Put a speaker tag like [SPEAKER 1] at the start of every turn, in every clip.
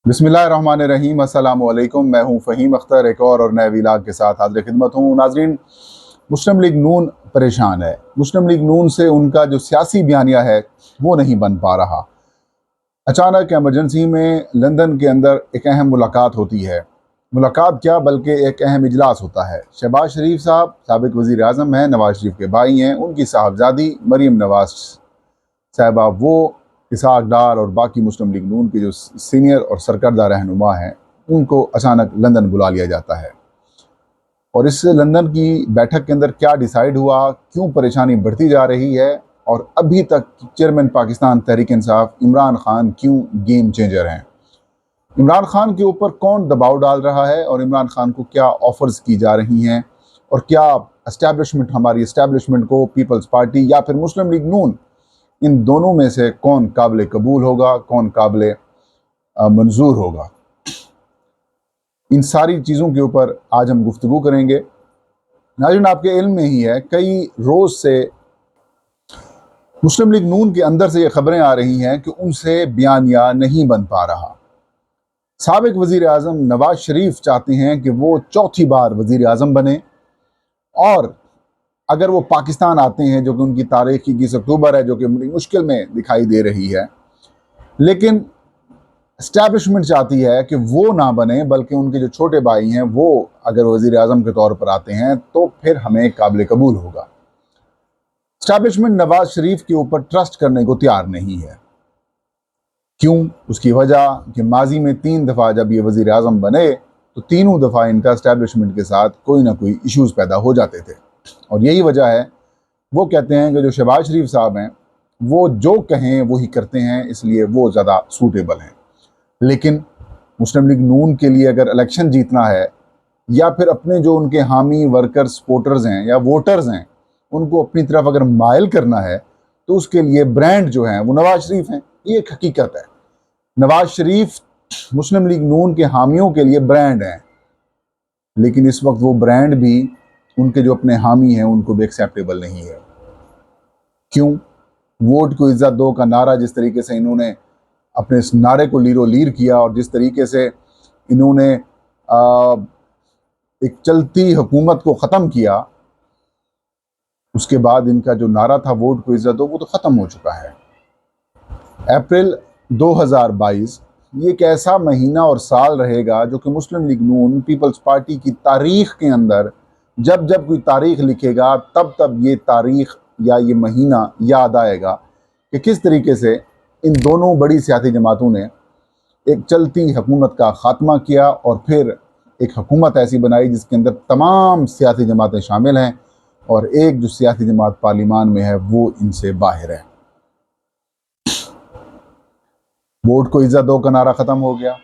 [SPEAKER 1] बिस्मिल्लाहिर्रहमानिर्रहीम। अस्सलाम वालेकुम। मैं हूं फ़हीम अख्तर, एक और नए व्लॉग के साथ हाज़िर खिदमत हूं। नाज़रीन, मुस्लिम लीग नून परेशान है। मुस्लिम लीग नून से उनका जो सियासी बयानिया है वो नहीं बन पा रहा। अचानक एमरजेंसी में लंदन के अंदर एक अहम मुलाकात होती है। मुलाकात क्या बल्कि एक अहम इजलास होता है। शहबाज शरीफ साहब साबिक़ वज़ीर आज़म हैं, नवाज़ शरीफ के भाई हैं। उनकी साहबजादी मरीम नवाज़ साहिबा, वो इसहाक डार और बाकी मुस्लिम लीग नून के जो सीनियर और सरकर्दा रहनुमा हैं, उनको अचानक लंदन बुला लिया जाता है। और इस लंदन की बैठक के अंदर क्या डिसाइड हुआ, क्यों परेशानी बढ़ती जा रही है, और अभी तक चेयरमैन पाकिस्तान तहरीक इंसाफ इमरान खान क्यों गेम चेंजर हैं। इमरान खान के ऊपर कौन दबाव डाल रहा है और इमरान खान को क्या ऑफर्स की जा रही हैं, और क्या एस्टैब्लिशमेंट, हमारी एस्टैब्लिशमेंट को पीपल्स पार्टी या फिर मुस्लिम लीग नून, इन दोनों में से कौन काबिल कबूल होगा, कौन काबिल मंजूर होगा। इन सारी चीज़ों के ऊपर आज हम गुफ्तगू करेंगे। नाज़रीन, आपके इल्म में ही है, कई रोज़ से मुस्लिम लीग नून के अंदर से ये खबरें आ रही हैं कि उनसे बयानिया नहीं बन पा रहा। साबिक़ वज़ीर आज़म नवाज शरीफ चाहते हैं कि वो चौथी बार वज़ीर आज़म बने, और अगर वो पाकिस्तान आते हैं, जो कि उनकी तारीख 21 अक्टूबर है, जो कि बड़ी मुश्किल में दिखाई दे रही है, लेकिन एस्टैब्लिशमेंट चाहती है कि वो ना बने, बल्कि उनके जो छोटे भाई हैं वो अगर वज़ीर आज़म के तौर पर आते हैं तो फिर हमें काबिल कबूल होगा। एस्टैब्लिशमेंट नवाज शरीफ के ऊपर ट्रस्ट करने को तैयार नहीं है। क्यों? उसकी वजह कि माजी में 3 दफ़ा जब ये वज़ीर आज़म बने तो तीनों दफ़ा इनका एस्टैब्लिशमेंट के साथ कोई ना कोई इश्यूज़ पैदा हो जाते थे, और यही वजह है। वो कहते हैं कि जो शहबाज शरीफ साहब हैं वो जो कहें वही करते हैं, इसलिए वो ज़्यादा सूटेबल हैं। लेकिन मुस्लिम लीग नून के लिए अगर इलेक्शन जीतना है, या फिर अपने जो उनके हामी वर्कर सपोर्टर्स हैं या वोटर्स हैं उनको अपनी तरफ अगर माइल करना है, तो उसके लिए ब्रांड जो है वो नवाज शरीफ हैं। ये एक हकीकत है। नवाज शरीफ मुस्लिम लीग नून के हामियों के लिए ब्रांड हैं, लेकिन इस वक्त वो ब्रांड भी उनके जो अपने हामी हैं उनको भी एक्सेप्टेबल नहीं है। क्यों? वोट को इज्जत दो का नारा जिस तरीके से इन्होंने अपने इस नारे को लीरो लीर किया, और जिस तरीके से इन्होंने एक चलती हुकूमत को ख़त्म किया, उसके बाद इनका जो नारा था वोट को इज्जत दो, वो तो ख़त्म हो चुका है। अप्रैल 2022 ये एक ऐसा महीना और साल रहेगा जो कि मुस्लिम लीग नून पीपल्स पार्टी की तारीख़ के अंदर जब जब कोई तारीख़ लिखेगा तब तब ये तारीख़ या ये महीना याद आएगा कि किस तरीके से इन दोनों बड़ी सियासी जमातों ने एक चलती हुकूमत का ख़ात्मा किया, और फिर एक हुकूमत ऐसी बनाई जिसके अंदर तमाम सियासी जमातें शामिल हैं, और एक जो सियासी जमात पार्लिमान में है वो इनसे बाहर है। वोट को इज्जत दो का नारा ख़त्म हो गया,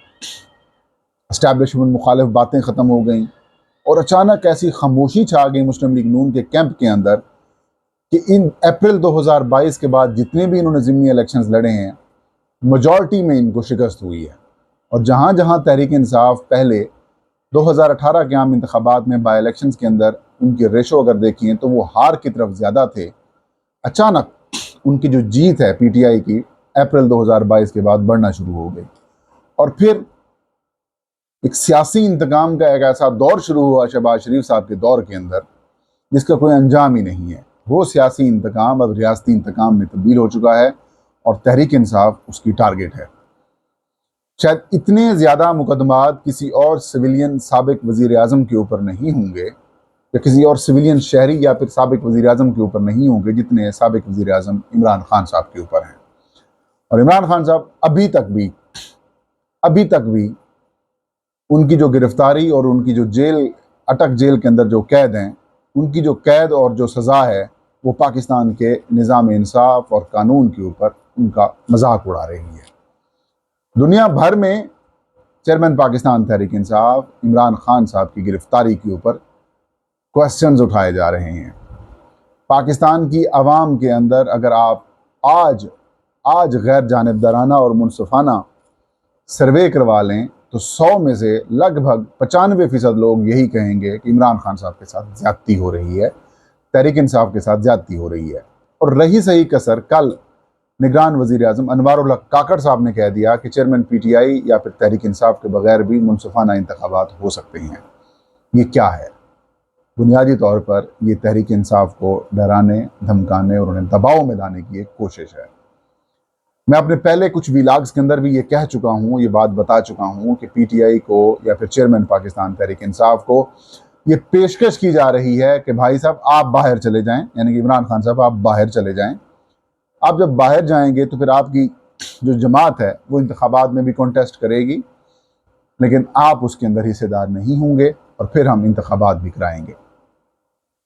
[SPEAKER 1] एस्टैब्लिशमेंट मुखालिफ बातें ख़त्म हो गई, और अचानक ऐसी खामोशी छा गई मुस्लिम लीग नून के कैंप के अंदर कि इन अप्रैल 2022 के बाद जितने भी इन्होंने ज़िमनी इलेक्शंस लड़े हैं, मेजॉरिटी में इनको शिकस्त हुई है। और जहाँ जहाँ तहरीक इंसाफ पहले 2018 के आम इंतखाबात में बाई इलेक्शंस के अंदर उनकी रेशो अगर देखिए तो वो हार की तरफ ज़्यादा थे, अचानक उनकी जो जीत है पीटीआई की अप्रैल 2022 के बाद बढ़ना शुरू हो गई। और फिर एक सियासी इंतकाम का एक ऐसा दौर शुरू हुआ शहबाज शरीफ साहब के दौर के अंदर जिसका कोई अंजाम ही नहीं है। वो सियासी इंतकाम अब रियासती इंतकाम में तब्दील हो चुका है, और तहरीक इंसाफ उसकी टारगेट है। शायद इतने ज़्यादा मुकदमात किसी और सिविलियन साबिक वज़ीर आज़म के ऊपर नहीं होंगे, या किसी और सिविलियन शहरी या फिर साबिक वज़ीर आज़म के ऊपर नहीं होंगे, जितने साबिक वज़ीर आज़म इमरान खान साहब के ऊपर हैं। और इमरान खान साहब अभी तक भी उनकी जो गिरफ्तारी और उनकी जो अटक जेल के अंदर जो कैद हैं, उनकी जो कैद और जो सज़ा है वो पाकिस्तान के निज़ाम इंसाफ और कानून के ऊपर उनका मजाक उड़ा रही है। दुनिया भर में चेयरमैन पाकिस्तान तहरीक इंसाफ इमरान खान साहब की गिरफ्तारी के ऊपर क्वेश्चंस उठाए जा रहे हैं। पाकिस्तान की आवाम के अंदर अगर आप आज गैर जानिबदाराना और मुनसफाना सर्वे करवा लें तो 100 में से लगभग 95% लोग यही कहेंगे कि इमरान खान साहब के साथ ज़्यादती हो रही है, तहरीक इंसाफ के साथ ज़्यादती हो रही है। और रही सही कसर कल निगरान वज़ीर आज़म अनवारुल हक काकड़ साहब ने कह दिया कि चेयरमैन PTI या फिर तहरीक इंसाफ के बगैर भी मुनसिफाना इंतखाबात हो सकते हैं। ये क्या है? बुनियादी तौर पर ये तहरीक इंसाफ को डराने, धमकाने और उन्हें दबाव में लाने की एक कोशिश है। मैं अपने पहले कुछ व्लॉग्स के अंदर भी ये कह चुका हूँ, ये बात बता चुका हूँ कि PTI को या फिर चेयरमैन पाकिस्तान तहरीक इंसाफ को ये पेशकश की जा रही है कि भाई साहब आप बाहर चले जाएं, यानी कि इमरान खान साहब आप बाहर चले जाएं। आप जब बाहर जाएंगे तो फिर आपकी जो जमात है वो इंतखाबात में भी कॉन्टेस्ट करेगी, लेकिन आप उसके अंदर हिस्सेदार नहीं होंगे और फिर हम इंतखाबात भी कराएंगे।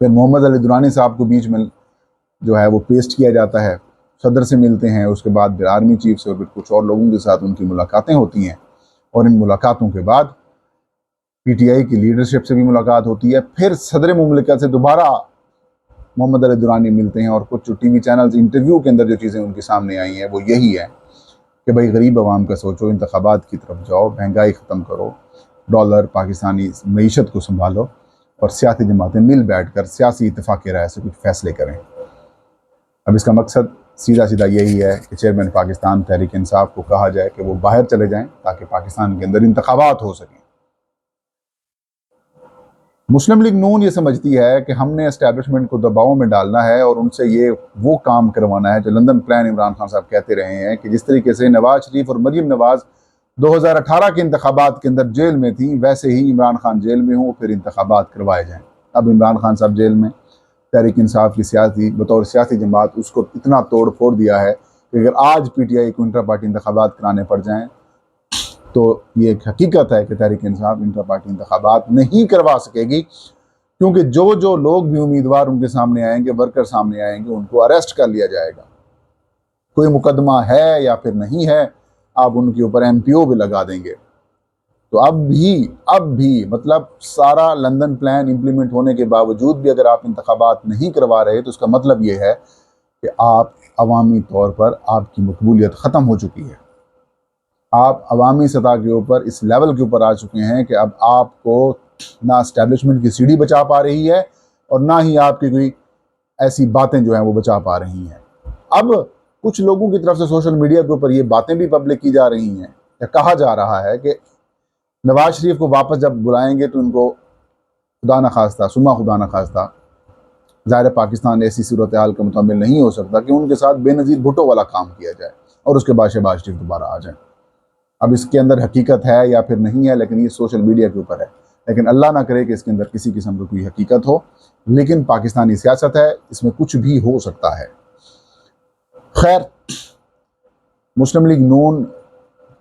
[SPEAKER 1] फिर मोहम्मद अली दुरानी साहब को बीच में जो है वो पेस्ट किया जाता है, सदर से मिलते हैं, उसके बाद फिर आर्मी चीफ से और फिर कुछ और लोगों के साथ उनकी मुलाकातें होती हैं और इन मुलाकातों के बाद PTI की लीडरशिप से भी मुलाकात होती है। फिर सदर मुमलिकत से दोबारा मोहम्मद अली दुरानी मिलते हैं और कुछ जो TV चैनल्स इंटरव्यू के अंदर जो चीज़ें उनके सामने आई हैं वो यही है कि भाई गरीब आवाम का सोचो, इंतखाबात की तरफ जाओ, महंगाई ख़त्म करो, डॉलर पाकिस्तानी मीशत को संभालो और सियासी जमातें मिल बैठ कर सियासी इतफाक़ राय से कुछ फैसले करें। अब इसका मकसद सीधा सीधा यही है कि चेयरमैन पाकिस्तान तहरीक इंसाफ को कहा जाए कि वो बाहर चले जाएं ताकि पाकिस्तान के अंदर इंतखाबात हो सकें। मुस्लिम लीग नून ये समझती है कि हमने एस्टैब्लिशमेंट को दबाव में डालना है और उनसे ये वो काम करवाना है जो लंदन प्लान इमरान खान साहब कहते रहे हैं कि जिस तरीके से नवाज शरीफ और मरीम नवाज 2018 के इंतखाबात के अंदर जेल में थी, वैसे ही इमरान खान जेल में हो, फिर इंतखाबात करवाए जाएँ। अब इमरान खान साहब जेल में, तहरीक इंसाफ की बतौर सियासी जमात उसको इतना तोड़ फोड़ दिया है कि अगर आज PTI को इंटर पार्टी इंतखाबात कराने पड़ जाएँ तो ये एक हकीकत है कि तहरीक इंसाफ इंटर पार्टी इंतखाबात नहीं करवा सकेगी, क्योंकि जो जो लोग भी उम्मीदवार उनके सामने आएंगे, वर्कर सामने आएंगे, उनको अरेस्ट कर लिया जाएगा। कोई मुकदमा है या फिर नहीं है, आप उनके ऊपर MPO भी लगा देंगे। तो अब भी मतलब सारा लंदन प्लान इम्प्लीमेंट होने के बावजूद भी अगर आप इंतखाबात नहीं करवा रहे तो उसका मतलब ये है कि आप अवामी तौर पर आपकी मकबूलियत ख़त्म हो चुकी है। आप अवामी सतह के ऊपर इस लेवल के ऊपर आ चुके हैं कि अब आपको ना एस्टैब्लिशमेंट की सीढ़ी बचा पा रही है और ना ही आपकी कोई ऐसी बातें जो हैं वो बचा पा रही हैं। अब कुछ लोगों की तरफ से सोशल मीडिया के ऊपर ये बातें भी पब्लिक की जा रही हैं या कहा जा रहा है कि नवाज शरीफ को वापस जब बुलाएंगे तो उनको खुदा न खास्ता सुमा खुदा न खास्ता, ज़ाहिर पाकिस्तान ऐसी सूरत हाल का मुताबिल नहीं हो सकता कि उनके साथ बेनज़ीर भुट्टो वाला काम किया जाए और उसके बाद शहबाज शरीफ दोबारा आ जाए। अब इसके अंदर हकीकत है या फिर नहीं है, लेकिन ये सोशल मीडिया के ऊपर है, लेकिन अल्लाह ना करे कि इसके अंदर किसी किस्म की कोई हकीकत हो। लेकिन पाकिस्तानी सियासत है, इसमें कुछ भी हो सकता है। खैर, मुस्लिम लीग नून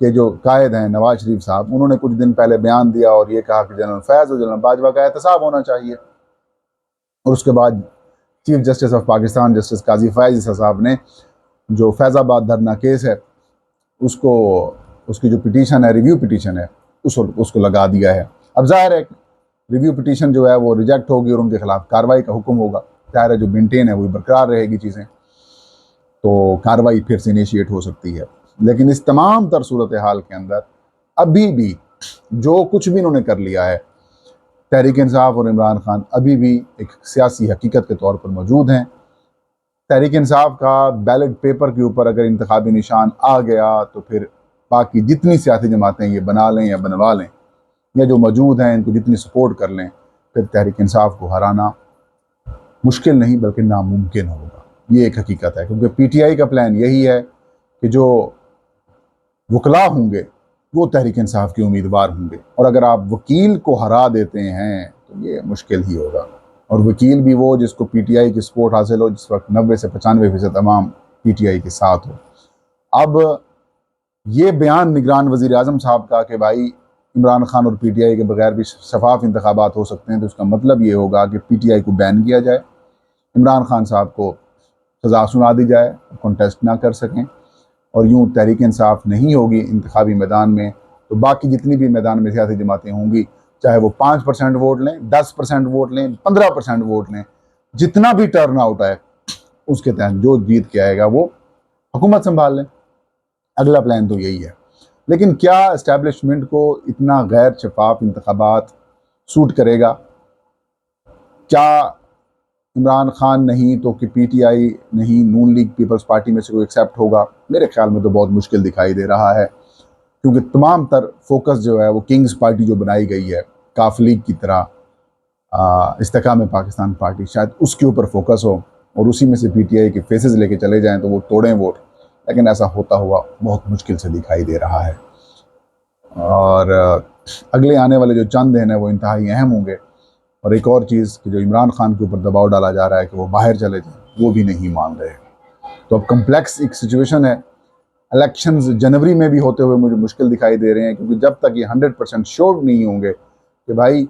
[SPEAKER 1] के जो कायद हैं नवाज शरीफ साहब, उन्होंने कुछ दिन पहले बयान दिया और ये कहा कि जनरल फैज़ और जनरल बाजवा का एहतसाब होना चाहिए। और उसके बाद chief justice of Pakistan justice Qazi Faez Isa साहब ने जो फैज़ाबाद धरना केस है उसको, उसकी जो पिटीशन है, रिव्यू पिटीशन है, उसको लगा दिया है। अब ज़ाहिर है रिव्यू पिटीशन जो है वो रिजेक्ट होगी और उनके खिलाफ कार्रवाई का हुक्म होगा। ज़ाहिर है जो मेंटेन है वो बरकरार रहेगी चीज़ें, तो कार्रवाई फिर से इनिशिएट हो सकती है। लेकिन इस तमाम तर सूरत हाल के अंदर अभी भी जो कुछ भी इन्होंने कर लिया है, तहरीक इंसाफ और इमरान खान अभी भी एक सियासी हकीकत के तौर पर मौजूद हैं। तहरीक इंसाफ का बैलेट पेपर के ऊपर अगर इंतखाबी निशान आ गया तो फिर बाकी जितनी सियासी जमातें ये बना लें या बनवा लें या जो मौजूद हैं इनको जितनी सपोर्ट कर लें, फिर तहरीक इंसाफ को हराना मुश्किल नहीं बल्कि नामुमकिन होगा। ये एक हकीकत है, क्योंकि PTI का प्लान यही है कि जो वकला होंगे वो तहरीक इंसाफ के उम्मीदवार होंगे, और अगर आप वकील को हरा देते हैं तो ये मुश्किल ही होगा। और वकील भी वो जिसको PTI की सपोर्ट हासिल हो, जिस वक्त 90 से 95% तमाम PTI के साथ हो। अब ये बयान निगरान वज़ीर आज़म साहब का कि भाई इमरान खान और PTI के बगैर भी शफाफ इंतखाबात हो सकते हैं, तो उसका मतलब ये होगा कि PTI को बैन किया जाए, इमरान खान साहब को सज़ा सुना दी जाए, कॉन्टेस्ट ना कर सकें, और यूँ तहरीक इंसाफ नहीं होगी इंतखाबी मैदान में, तो बाकी जितनी भी मैदान में सियासी जमातें होंगी, चाहे वो 5% वोट लें, 10% वोट लें, 15% वोट लें, जितना भी टर्न आउट है उसके तहत जो जीत के आएगा वो हुकूमत संभाल लें। अगला प्लान तो यही है। लेकिन क्या एस्टैब्लिशमेंट को इतना गैर शफाफ इंतखाबात सूट करेगा? क्या 2019 के 2019 इमरान खान नहीं तो कि पीटीआई नहीं, नून लीग पीपल्स पार्टी में से कोई एक्सेप्ट होगा? मेरे ख्याल में तो बहुत मुश्किल दिखाई दे रहा है, क्योंकि तमाम तर फोकस जो है वो किंग्स पार्टी जो बनाई गई है काफ लीग की तरह, इस्तेकाम पाकिस्तान पार्टी, शायद उसके ऊपर फोकस हो और उसी में से पीटीआई के फेसेस लेके चले जाएं तो वो तोड़ें वोट, लेकिन ऐसा होता हुआ बहुत मुश्किल से दिखाई दे रहा है। और अगले आने वाले जो चंद दिन है वो इंतहाई अहम होंगे। और एक और चीज़ कि जो इमरान खान के ऊपर दबाव डाला जा रहा है कि वो बाहर चले जाएं, वो भी नहीं मान रहे। तो अब कम्प्लेक्स एक सिचुएशन है। इलेक्शंस जनवरी में भी होते हुए मुझे मुश्किल दिखाई दे रहे हैं, क्योंकि जब तक ये 100% श्योर नहीं होंगे कि भाई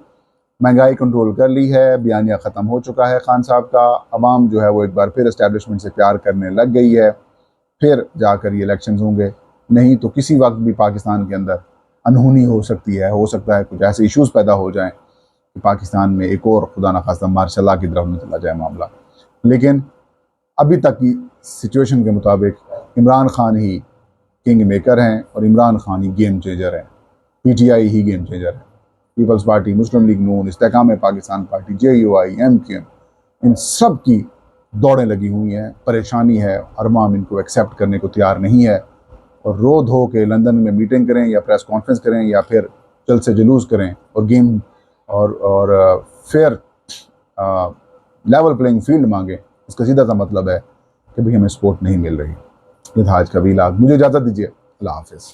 [SPEAKER 1] महंगाई कंट्रोल कर ली है, बयानिया ख़त्म हो चुका है खान साहब का, अवाम जो है वो एक बार फिर इस्टेब्लिशमेंट से प्यार करने लग गई है, फिर जाकर ये इलेक्शंस होंगे। नहीं तो किसी वक्त भी पाकिस्तान के अंदर अनहोनी हो सकती है, हो सकता है कुछ ऐसे इश्यूज़ पैदा हो जाएं कि पाकिस्तान में एक और खुदा न खास्ता मार्शल लॉ की तरफ न चला जाए मामला। लेकिन अभी तक की सिचुएशन के मुताबिक इमरान खान ही किंग मेकर हैं और इमरान खान ही गेम चेंजर हैं, पीटीआई ही गेम चेंजर है। पीपल्स पार्टी, मुस्लिम लीग नून, इस्तेकाम पाकिस्तान पार्टी, जेयूआई, एमक्यूएम, इन सब की दौड़ें लगी हुई हैं, परेशानी है, अरमाम इनको एक्सेप्ट करने को तैयार नहीं है। और रो धो के लंदन में मीटिंग करें या प्रेस कॉन्फ्रेंस करें या फिर जल्द से जुलूस करें और गेम और फेयर लेवल प्लेइंग फील्ड मांगे, इसका सीधा सा मतलब है कि भाई हमें सपोर्ट नहीं मिल रही। ये था आज का वीलॉग, मुझे इजाज़त दीजिए, अल्लाह हाफिज़।